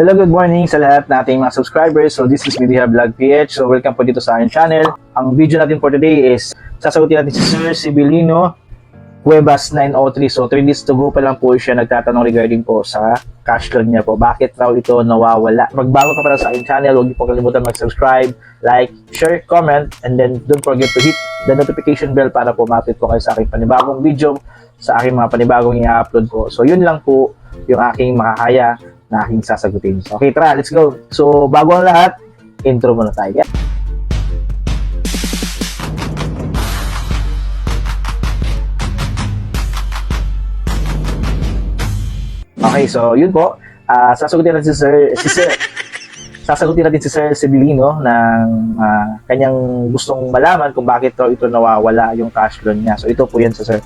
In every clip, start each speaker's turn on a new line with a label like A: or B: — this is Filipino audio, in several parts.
A: Hello, good morning sa lahat nating mga subscribers. So this is Media Vlog PH. So welcome po dito sa aking channel. Ang video natin for today is sasagutin natin si Sir Sibilino Cuevas 903. So 3 days to go pa lang po siya nagtatanong regarding po sa cash loan niya po. Bakit raw ito nawawala? Magbago ka pala sa aking channel, huwag niyo po kalimutan mag-subscribe, like, share, comment, and then don't forget to hit the notification bell para po ma-update po kayo sa aking panibagong video, sa aking mga panibagong i-upload po. So yun lang po yung aking makakaya na aking sasagutin. So, okay, tara, let's go. So, bago ang lahat, intro muna tayo. Okay, so yun po. Sasagutin natin sasagutin natin si Sir Sibilino ng kanyang gustong malaman kung bakit ito nawawala yung cash loan niya. So, ito po yun sa Sir.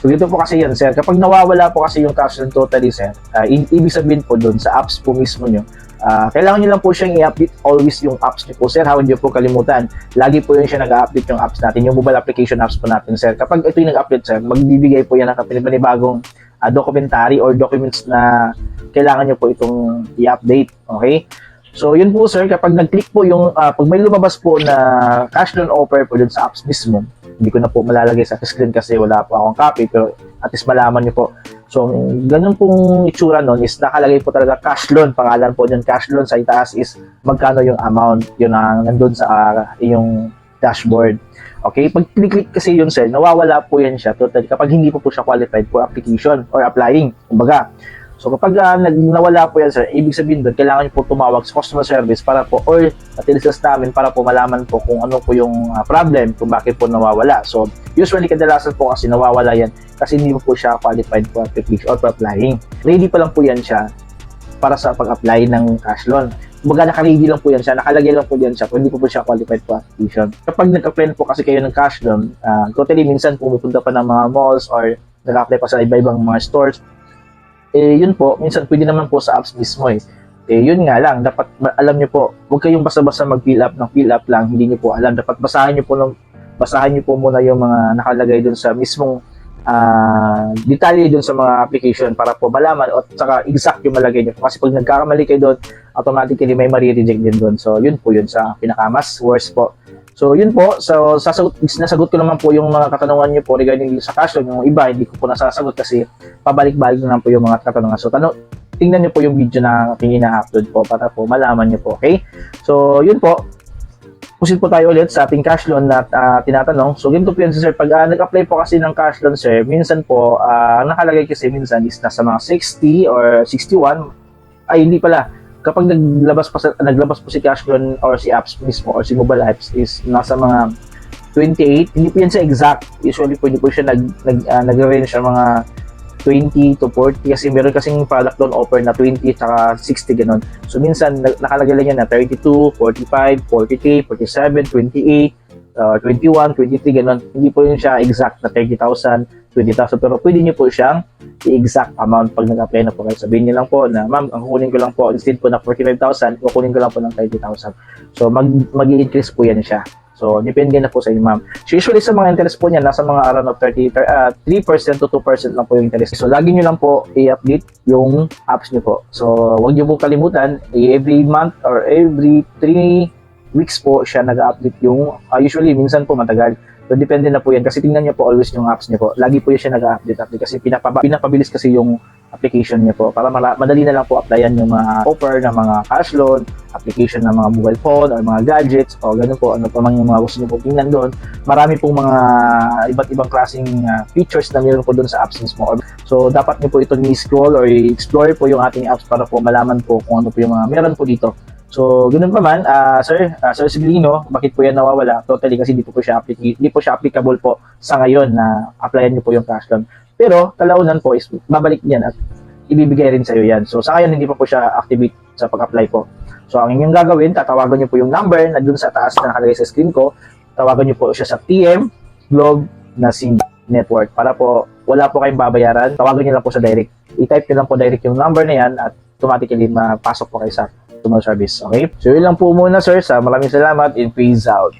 A: So dito po kasi yun, sir, kapag nawawala po kasi yung cash loan totally, sir, ibig sabihin po doon sa apps po mismo nyo, kailangan nyo lang po siyang i-update always yung apps nyo po, sir. Huwag nyo po kalimutan. Lagi po yun siya nag-update yung apps natin, yung mobile application apps po natin, sir. Kapag ito yung nag-update, sir, magbibigay po yan ng panibagong documentary or documents na kailangan nyo po itong i-update, okay? So yun po, sir, kapag nag-click po yung, pag may lumabas po na cash loan offer po dun sa apps mismo, hindi ko na po malalagay sa screen kasi wala po akong copy, pero at least malaman nyo po. So, ganun pong itsura nun is nakalagay po talaga cash loan. Pangalan po yun, cash loan. Sa itaas is magkano yung amount. Yun ang nandun sa yung dashboard. Okay? Pag click kasi yun, sir, nawawala po yan siya totally kapag hindi po siya qualified for application or applying. Kumbaga. So, kapag nawala po yan, sir, ibig sabihin doon, kailangan nyo po tumawag sa customer service para po, or at-ilisas namin para po malaman po kung ano po yung problem, kung bakit po nawawala. So, usually, kadalasan po kasi nawawala yan kasi hindi po siya qualified for application or for applying. Ready pa lang po yan siya para sa pag-apply ng cash loan. Kumbaga, naka-ready lang po yan siya, nakalagay lang po yan siya, kung hindi po siya qualified for application. Kapag nag-apply po kasi kayo ng cash loan, totally minsan pumupunta pa ng mga malls or nag-apply pa sa iba-ibang mga stores, yun po, minsan pwede naman po sa apps mismo yun nga lang, dapat alam nyo po, huwag kayong basta-basta mag-fill up lang, hindi nyo po alam, dapat basahin nyo po muna yung mga nakalagay dun sa mismong detalye dun sa mga application para po malaman at saka exact yung malagay nyo. Kasi pag nagkakamali kayo doon, automatically may ma-reject din doon. So yun po yun sa pinakamas worst po. So yun po, so nasagot ko naman po yung mga katanungan niyo po regarding sa cash loan. Yung iba hindi ko po nasasagot kasi pabalik-balik na lang po yung mga katanungan. So tingnan niyo po yung video na aking ina-upload po para po malaman niyo po, okay? So yun po, pusin po tayo ulit sa ating cash loan na tinatanong. So ganito po yun, sir, pag nag-apply po kasi ng cash loan, sir, minsan po nakalagay kasi minsan is nasa mga 60 or 61, ay hindi pala. Kapag naglabas po si cash loan or si apps mismo or si mobile apps is nasa mga 28, hindi po yan sa exact. Usually po hindi po siya nag-range sa mga 20 to 40 kasi meron kasing product loan offer na 20 at 60 ganun. So minsan nakalagay lang yan na 32, 45, 43, 47, 28, 21, 23 ganun. Hindi po yun siya exact na 30,000, 20,000 pero pwede nyo po siyang i-exact amount pag nag-apply na po kayo. Sabihin nyo lang po na, ma'am, ang kukunin ko lang po, instead po na 45,000, kukunin ko lang po ng 30,000. So, mag-i-increase po yan siya. So, depende na po sa inyo, ma'am. So, usually sa mga interest po niya, nasa mga around of 3% to 2% lang po yung interest. So, lagi nyo lang po i-update yung apps nyo po. So, huwag nyo po kalimutan, every month or every 3 weeks po siya nag-update yung, usually, minsan po matagal. So, depende na po yan. Kasi tingnan niyo po always yung apps niyo po. Lagi po siya nag-update kasi pinapabilis kasi yung application niyo po para madali na lang po applyan yung mga offer ng mga cash loan, application ng mga mobile phone or mga gadgets o ganun po. Ano pa man yung mga gusto niyo po tingnan doon. Marami pong mga iba't ibang klaseng features na meron po doon sa apps mismo. So, dapat niyo po itong i-scroll or i-explore po yung ating apps para po malaman po kung ano po yung mga meron po dito. So, ganoon pa man, Sir Sibilino, bakit po yan nawawala? Totally kasi hindi po siya applicable po sa ngayon na applyan niyo po yung cash loan. Pero, talaunan po is babalik niyan at ibibigay rin sa iyo yan. So, sa ngayon hindi po siya activate sa pag-apply po. So, ang inyong gagawin, tatawagan niyo po yung number na dun sa taas na nakalagay sa screen ko. Tawagan niyo po siya sa TM Globe na SIM network para po wala po kayong babayaran. Tawagan niyo lang po sa direct. I-type niyo lang po direct yung number na yan at automatically mapasok po kayo sa customer service. Okay? So, yun lang po muna, sir. Maraming salamat and peace out.